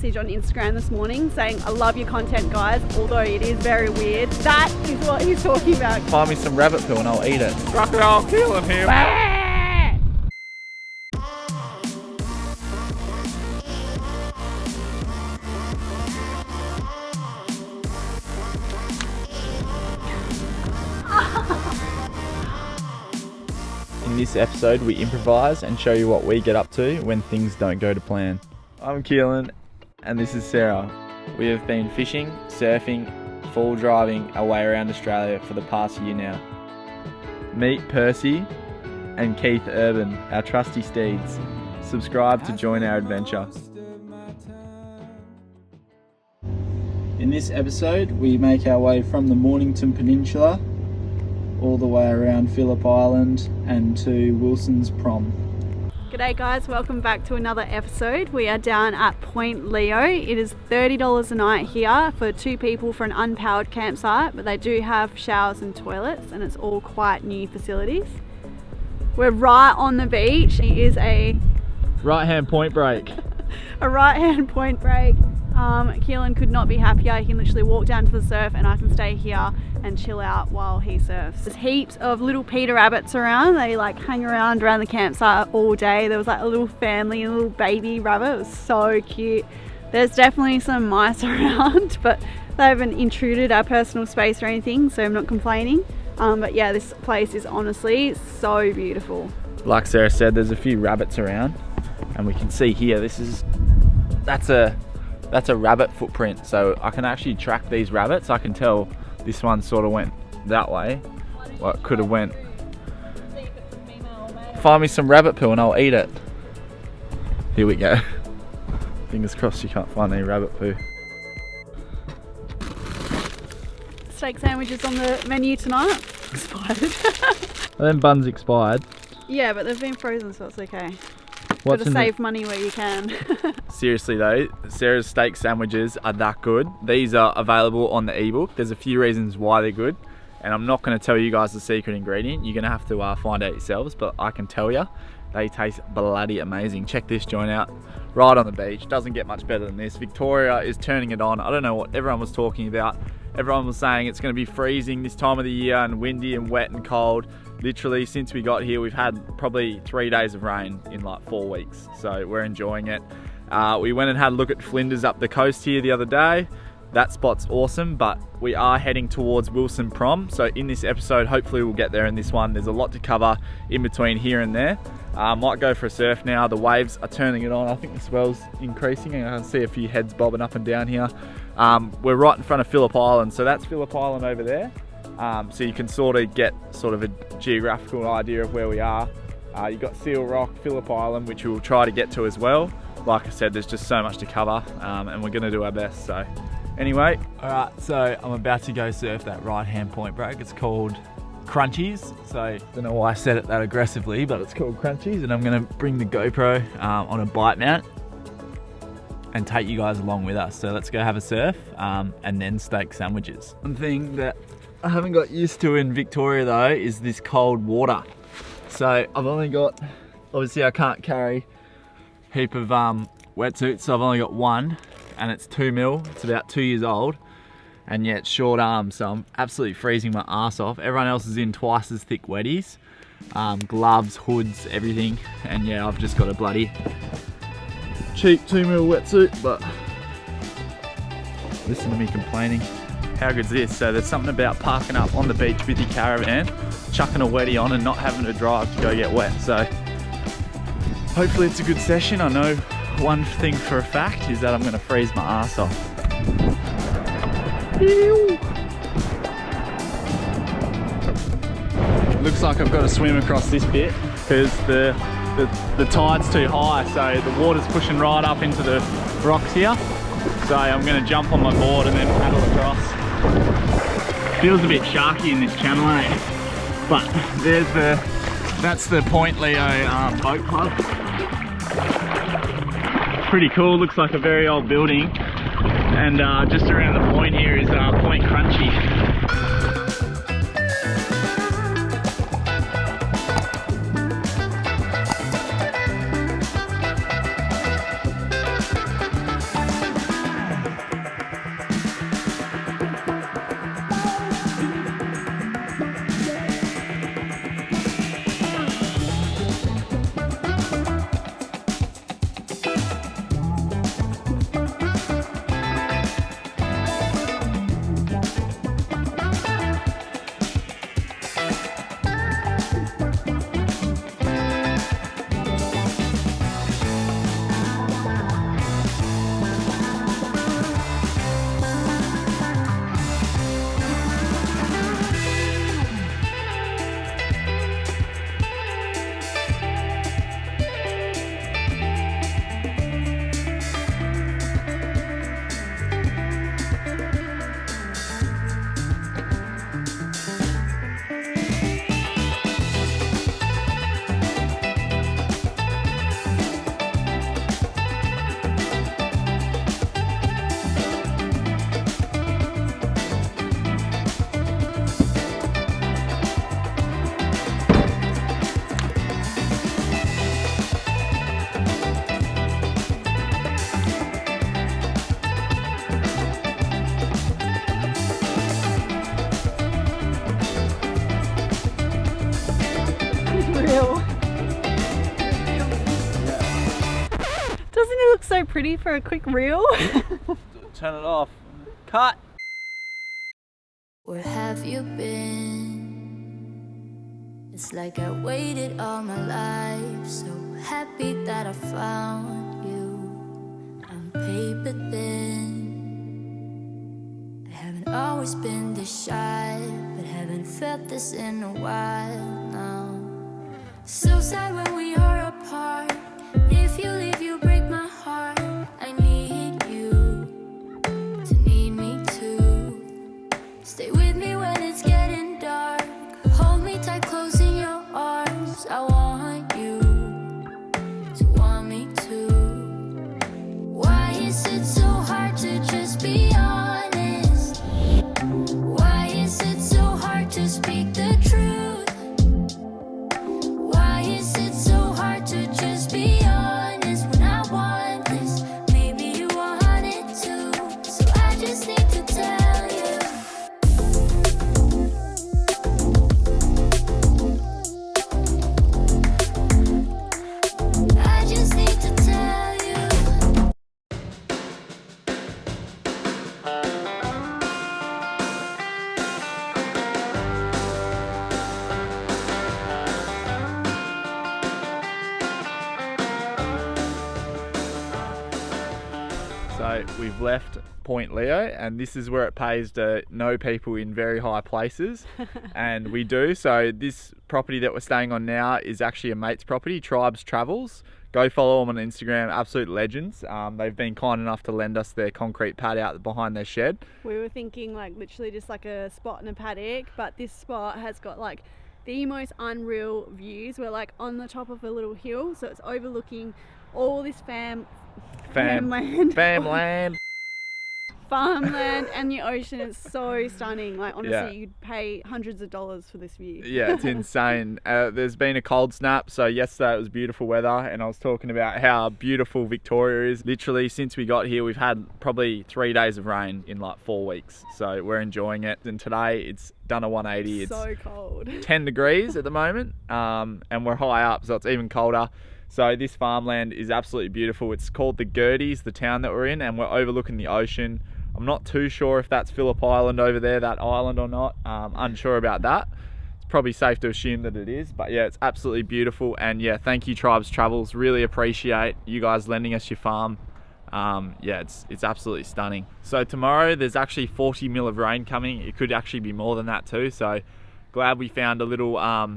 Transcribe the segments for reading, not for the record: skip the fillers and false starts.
On Instagram this morning saying, I love your content, guys, although it is very weird. That is what he's talking about. Find me some rabbit poo and I'll eat it. Crocodile Keelan here. In this episode, we improvise and show you what we get up to when things don't go to plan. I'm Keelan, and this is Sarah. We have been fishing, surfing, full driving our way around Australia for the past year now. Meet Percy and Keith Urban, our trusty steeds. Subscribe to join our adventure. In this episode, we make our way from the Mornington Peninsula all the way around Phillip Island and to Wilsons Prom. G'day guys, welcome back to another episode. We are down at Point Leo. It is $30 a night here for two people for an unpowered campsite, but they do have showers and toilets and it's all quite new facilities. We're right on the beach. It is a Right-hand point break. a right-hand point break. Keelan could not be happier. He can literally walk down to the surf and I can stay here and chill out while he surfs. There's heaps of little Peter rabbits around. They like hang around the campsite all day. There was like a little family, a little baby rabbit. It was so cute. There's definitely some mice around, but they haven't intruded our personal space or anything, so I'm not complaining. But yeah, this place is honestly so beautiful. Like Sarah said, there's a few rabbits around, and we can see here, that's a rabbit footprint, so I can actually track these rabbits. I can tell this one sort of went that way. Well, it could have went. Find me some rabbit poo and I'll eat it. Here we go. Fingers crossed you can't find any rabbit poo. Steak sandwiches on the menu tonight. Expired. Are them buns expired? Yeah, but they've been frozen, so it's okay. What's Gotta save money where you can. Seriously though, Sarah's steak sandwiches are that good. These are available on the ebook. There's a few reasons why they're good, and I'm not going to tell you guys the secret ingredient. You're going to have to find out yourselves, but I can tell you, they taste bloody amazing. Check this joint out, right on the beach. Doesn't get much better than this. Victoria is turning it on. I don't know what everyone was talking about. Everyone was saying it's going to be freezing this time of the year and windy and wet and cold. Literally, since we got here, we've had probably 3 days of rain in like 4 weeks, so we're enjoying it. We went and had a look at Flinders up the coast here the other day. That spot's awesome, but we are heading towards Wilsons Prom, so in this episode, hopefully we'll get there in this one. There's a lot to cover in between here and there. Might go for a surf now. The waves are turning it on. I think the swell's increasing, and I can see a few heads bobbing up and down here. We're right in front of Phillip Island, so that's Phillip Island over there. So you can sort of a geographical idea of where we are. You've got Seal Rock, Phillip Island, which we'll try to get to as well. Like I said, there's just so much to cover, and we're going to do our best. So anyway, alright, so I'm about to go surf that right-hand point break. It's called Crunchies. So I don't know why I said it that aggressively, but it's called Crunchies, and I'm going to bring the GoPro on a bite mount and take you guys along with us. So let's go have a surf and then steak sandwiches. One thing that I haven't got used to in Victoria though is this cold water. So I've only got, obviously I can't carry a heap of wetsuits, so I've only got one, and it's 2 mil. It's about 2 years old, and yet short arms, so I'm absolutely freezing my ass off. Everyone else is in twice as thick wetties, gloves, hoods, everything, and yeah, I've just got a bloody cheap 2 mil wetsuit, but listen to me complaining. How good's this? So there's something about parking up on the beach with your caravan, chucking a wetty on and not having to drive to go get wet. So hopefully it's a good session. I know one thing for a fact is that I'm going to freeze my ass off. Looks like I've got to swim across this bit because the tide's too high, so the water's pushing right up into the rocks here. So I'm going to jump on my board and then paddle across. Feels a bit sharky in this channel, eh? But that's the Point Leo boat club. Pretty cool, looks like a very old building. And just around the point here is Point Crunchy. so pretty for a quick reel. Turn it off. Cut. Where have you been? It's like I waited all my life, so happy that I found you. I'm paper thin. I haven't always been this shy, but haven't felt this in a while now. So sad when we are apart. If you leave, you break my heart. I need you to need me too. Stay with me when it's getting dark. Hold me tight, close in your arms. I want you to want me too. Why is it so hard to just be honest? Why is it so hard to speak the truth? Why is it so hard to just be honest when I want this? Maybe you want it too, so I just need to tell you. I just need to tell you. So we've left Point Leo, and this is where it pays to know people in very high places, and we do. So this property that we're staying on now is actually a mate's property, Tribes Travels. Go follow them on Instagram, absolute legends. They've been kind enough to lend us their concrete pad out behind their shed. We were thinking like literally just like a spot in a paddock, but this spot has got like the most unreal views. We're like on the top of a little hill, so it's overlooking all this farmland, farmland and the ocean. Is so stunning. Like honestly, Yeah. you'd pay hundreds of dollars for this view. Yeah, it's insane. There's been a cold snap, so yesterday it was beautiful weather, and I was talking about how beautiful Victoria is. Literally, since we got here, we've had probably 3 days of rain in like 4 weeks, so we're enjoying it. And today it's done a 180. It's So cold. 10 degrees at the moment, and we're high up, so it's even colder. So this farmland is absolutely beautiful. It's called the Gerties, the town that we're in, and we're overlooking the ocean. I'm not too sure if that's Phillip Island over there, that island or not. Unsure about that. It's probably safe to assume that it is, but yeah, it's absolutely beautiful. And yeah, thank you Tribes Travels. Really appreciate you guys lending us your farm. Yeah, it's absolutely stunning. So tomorrow there's actually 40 mil of rain coming. It could actually be more than that too. So glad we found a little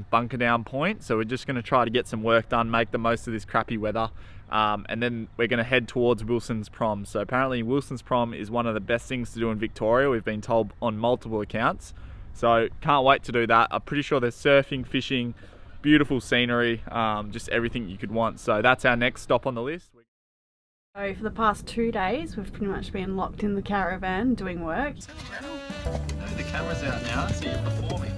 bunker down point. So we're just going to try to get some work done, make the most of this crappy weather. And then we're going to head towards Wilsons Prom. So apparently Wilsons Prom is one of the best things to do in Victoria. We've been told on multiple accounts. So can't wait to do that. I'm pretty sure there's surfing, fishing, beautiful scenery, just everything you could want. So that's our next stop on the list. So for the past 2 days, we've pretty much been locked in the caravan doing work. No, the camera's out now, so you're performing.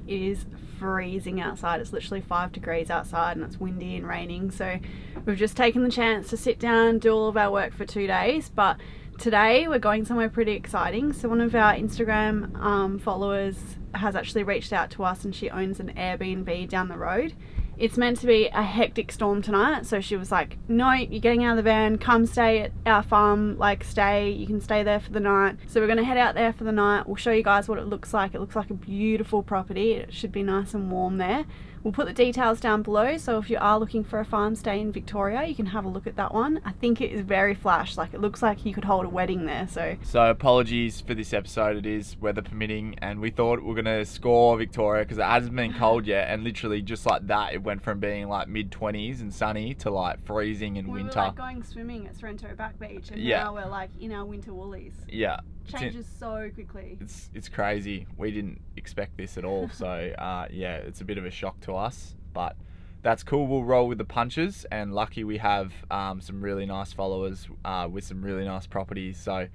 It is freezing outside. It's literally 5 degrees outside and it's windy and raining. So we've just taken the chance to sit down, do all of our work for 2 days. But today we're going somewhere pretty exciting. So one of our Instagram followers has actually reached out to us, and she owns an Airbnb down the road. It's meant to be a hectic storm tonight, so she was like, no, you're getting out of the van, come stay at our farm, like you can stay there for the night. So we're gonna head out there for the night. We'll show you guys what it looks like. It looks like a beautiful property. It should be nice and warm there. We'll put the details down below, so if you are looking for a farm stay in Victoria, you can have a look at that one. I think it is very flash, like it looks like you could hold a wedding there. So apologies for this episode. It is weather permitting, and we thought we were gonna score Victoria because it hasn't been cold yet, and literally just like that, it went from being like mid-20s and sunny to like freezing and winter. We were like going swimming at Sorrento Back Beach, and now we're like in our winter woolies. Yeah. Changes so quickly. It's crazy. We didn't expect this at all. So yeah, it's a bit of a shock to us, but that's cool. We'll roll with the punches, and lucky we have some really nice followers with some really nice properties. So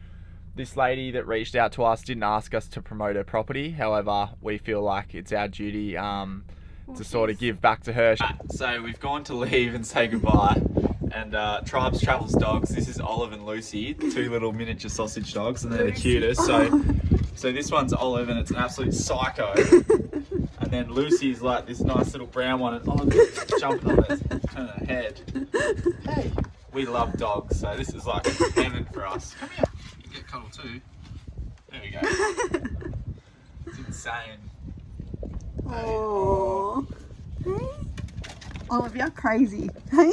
this lady that reached out to us didn't ask us to promote her property. However, we feel like it's our duty to sort of give back to her. So we've gone to leave and say goodbye. And Tribes Travels dogs. This is Olive and Lucy, 2 little miniature sausage dogs, and they're the cutest. So this one's Olive, and it's an absolute psycho. And then Lucy's like this nice little brown one, and Oliver's jumping on it, turning her head. Hey, we love dogs, so this is like heaven for us. Come here, you can get cuddled too. There we go. It's insane. Oh, hey, Olivia, crazy. Hey.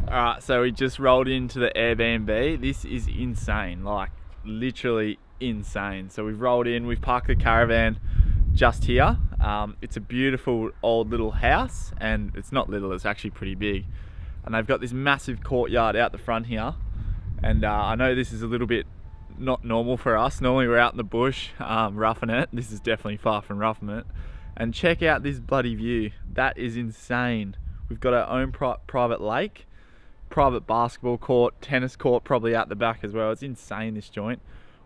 Alright, so we just rolled into the Airbnb. This is insane, like literally insane. So we've rolled in, we've parked the caravan just here. It's a beautiful old little house, and it's not little, it's actually pretty big. And they've got this massive courtyard out the front here. And I know this is a little bit not normal for us. Normally we're out in the bush roughing it. This is definitely far from roughing it. And check out this bloody view. That is insane. We've got our own private lake. Private basketball court, tennis court probably out the back as well. It's insane, this joint.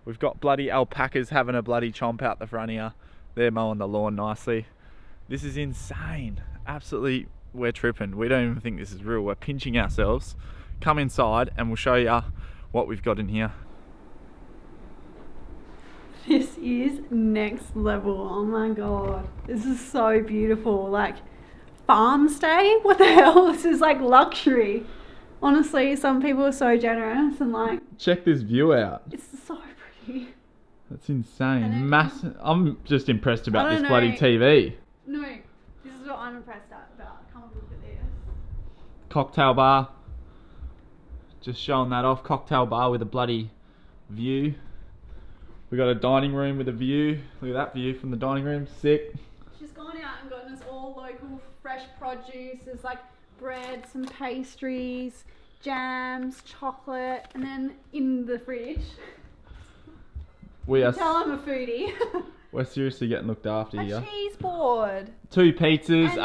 We've got bloody alpacas having a bloody chomp out the front here. They're mowing the lawn nicely. This is insane. Absolutely, we're tripping. We don't even think this is real. We're pinching ourselves. Come inside and we'll show you what we've got in here. This is next level. Oh my god. This is so beautiful. Like, farm stay? What the hell? This is like luxury. Honestly, some people are so generous and like... Check this view out. It's so pretty. That's insane. Massive. I'm just impressed about this know. bloody TV. No, this is what I'm impressed about. Come look at this. Cocktail bar. Just showing that off. Cocktail bar with a bloody view. We got a dining room with a view. Look at that view from the dining room. Sick. She's gone out and gotten us all local fresh produce. There's like bread, some pastries, jams, chocolate, and then in the fridge. We are. Tell I'm a foodie. We're seriously getting looked after here. A cheese board. 2 pizzas, and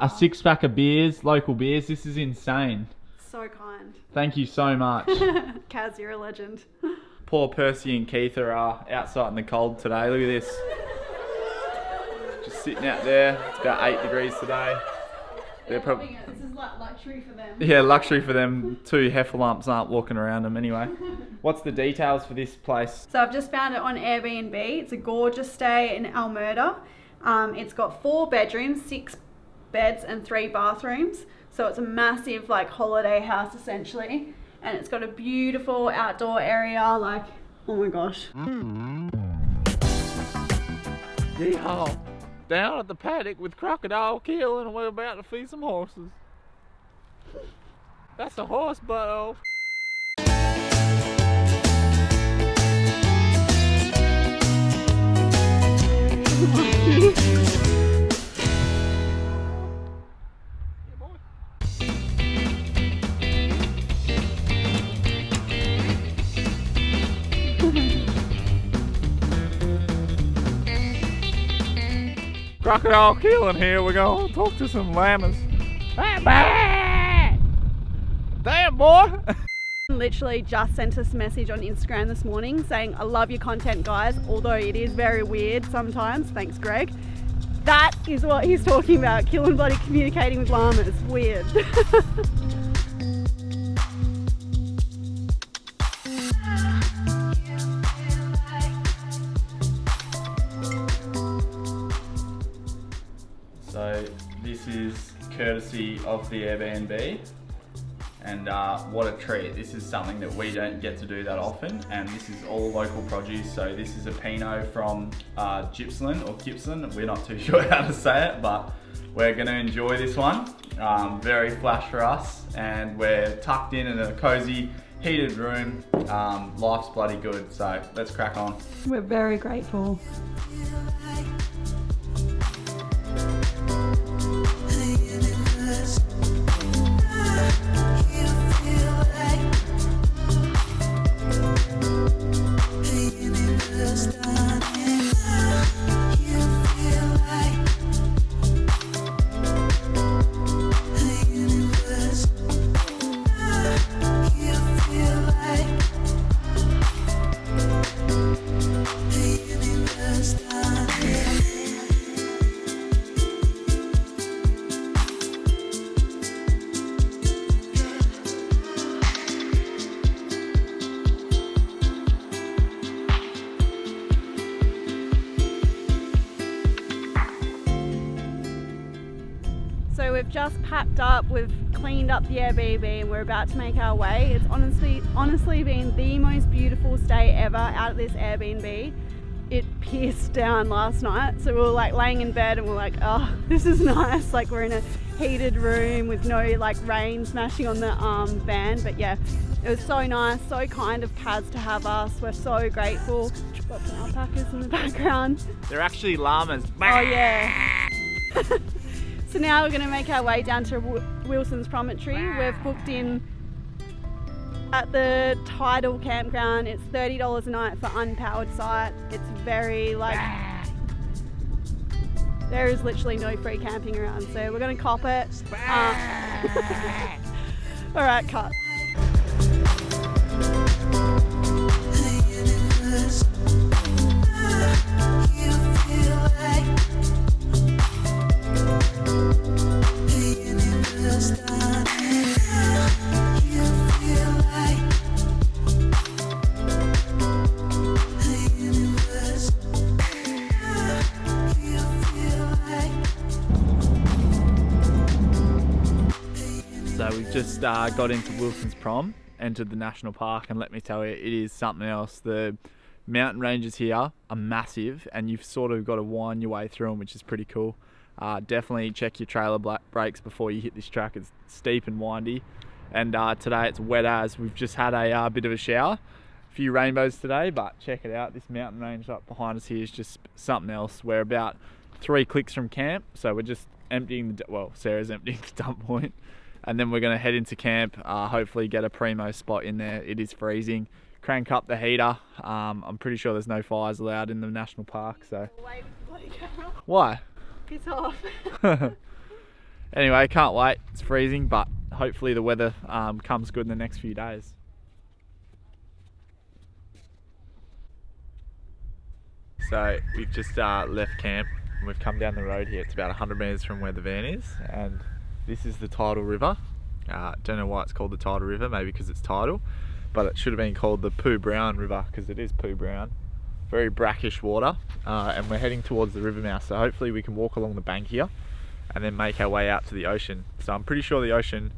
a six pack of beers, local beers. This is insane. So kind. Thank you so much. Kaz, you're a legend. Poor Percy and Keith are outside in the cold today. Look at this. Just sitting out there. It's about 8 degrees today. They're probably... This is like luxury for them. Yeah, luxury for them. 2 heffalumps aren't walking around them anyway. What's the details for this place? So I've just found it on Airbnb. It's a gorgeous stay in Alberta. It's got 4 bedrooms, 6 beds and 3 bathrooms. So it's a massive like holiday house essentially. And it's got a beautiful outdoor area, like, oh my gosh. Yeehaw. Down at the paddock with Crocodile Keelan, and we're about to feed some horses. That's a horse butto. Crocodile Keelan here. We're going to talk to some llamas. Damn, boy. Literally just sent us a message on Instagram this morning saying, I love your content, guys, although it is very weird sometimes. Thanks, Greg. That is what he's talking about. Keelan bloody communicating with llamas. Weird. So this is courtesy of the Airbnb, and what a treat. This is something that we don't get to do that often, and this is all local produce. So this is a Pinot from Gippsland or Gippsland, we're not too sure how to say it, but we're gonna enjoy this one. Very flash for us, and we're tucked in a cozy heated room. Life's bloody good, so let's crack on. We're very grateful. So we've just packed up, we've cleaned up the Airbnb and we're about to make our way. It's honestly been the most beautiful stay ever out at this Airbnb. It pierced down last night, so we were like laying in bed and we're like, oh, this is nice. Like we're in a heated room with no like rain smashing on the van. But yeah, it was so nice, so kind of Kaz to have us. We're so grateful. Got some alpacas in the background. They're actually llamas. Oh yeah. So now we're going to make our way down to Wilsons Promontory. We've booked in at the tidal campground. It's $30 a night for unpowered site. It's very like, there is literally no free camping around, so we're going to cop it. All right, cut. So we've just got into Wilsons Prom, entered the national park, and let me tell you, it is something else. The mountain ranges here are massive and you've sort of got to wind your way through them, which is pretty cool. Definitely check your trailer brakes before you hit this track. It's steep and windy, and today it's wet as. We've just had a bit of a shower, a few rainbows today, but check it out. This mountain range up behind us here is just something else. We're about 3 clicks from camp, so we're just emptying Sarah's emptying the dump point, and then we're going to head into camp, hopefully get a primo spot in there. It is freezing. Crank up the heater. I'm pretty sure there's no fires allowed in the national park, so why? Piss off. Anyway, can't wait. It's freezing, but hopefully the weather comes good in the next few days. So we've just left camp and we've come down the road here. It's about 100 metres from where the van is, and this is the tidal river. Don't know why it's called the tidal river, maybe because it's tidal, but it should have been called the Poo Brown River because it is poo brown. Very brackish water, and we're heading towards the river mouth, so hopefully we can walk along the bank here and then make our way out to the ocean. So I'm pretty sure the ocean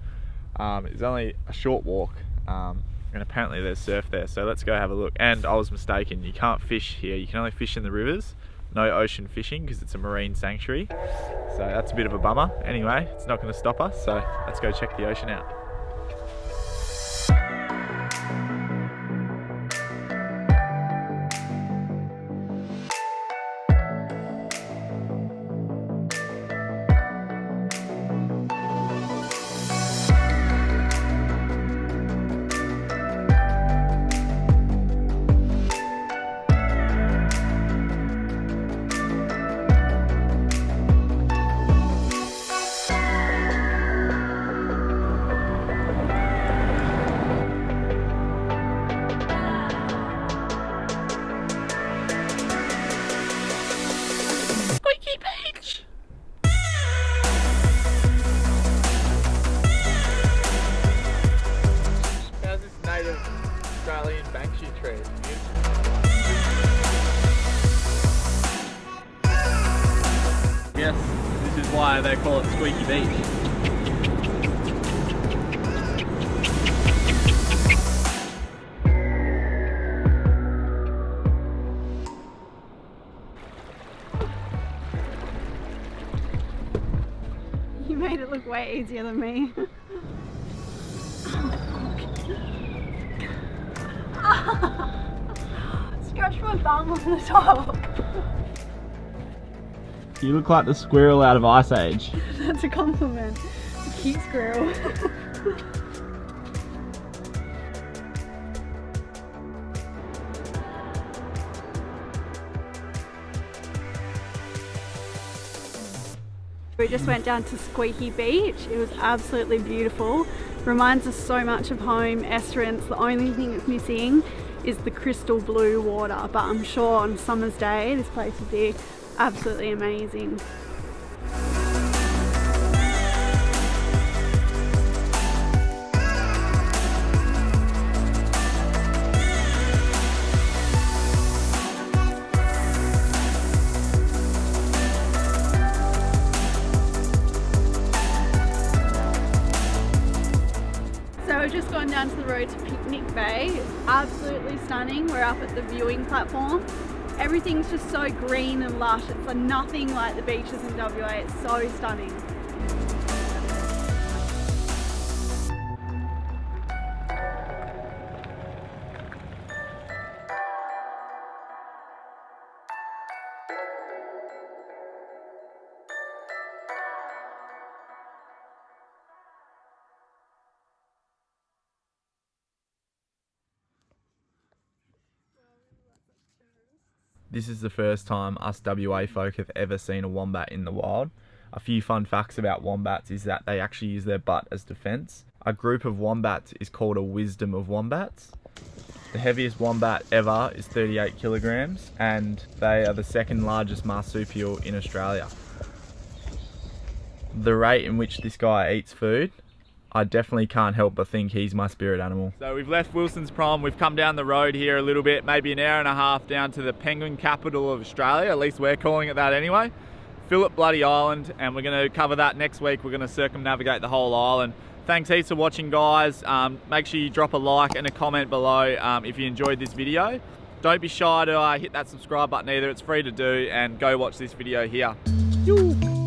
is only a short walk, and apparently there's surf there, so let's go have a look. And I was mistaken, you can't fish here, you can only fish in the rivers. No ocean fishing because it's a marine sanctuary, so that's a bit of a bummer. Anyway, it's not going to stop us, so let's go check the ocean out. Australian bankshoe tree. Yes, this is why they call it Squeaky Beach. You made it look way easier than me. Scratch my bum on the top. You look like the squirrel out of Ice Age. That's a compliment. It's a cute squirrel. We just went down to Squeaky Beach. It was absolutely beautiful. Reminds us so much of home, Esperance. The only thing that's missing is the crystal blue water, but I'm sure on summer's day this place would be absolutely amazing. Bay. It's absolutely stunning. We're up at the viewing platform. Everything's just so green and lush. It's like nothing like the beaches in WA. It's so stunning. This is the first time us WA folk have ever seen a wombat in the wild. A few fun facts about wombats is that they actually use their butt as defense. A group of wombats is called a wisdom of wombats. The heaviest wombat ever is 38 kilograms and they are the second largest marsupial in Australia. The rate in which this guy eats food, I definitely can't help but think he's my spirit animal. So we've left Wilsons Prom, we've come down the road here a little bit, maybe an hour and a half down to the penguin capital of Australia, at least we're calling it that anyway. Phillip Bloody Island, and we're going to cover that next week. We're going to circumnavigate the whole island. Thanks heaps for watching, guys. Make sure you drop a like and a comment below if you enjoyed this video. Don't be shy to hit that subscribe button either, it's free to do, and go watch this video here. Yoo.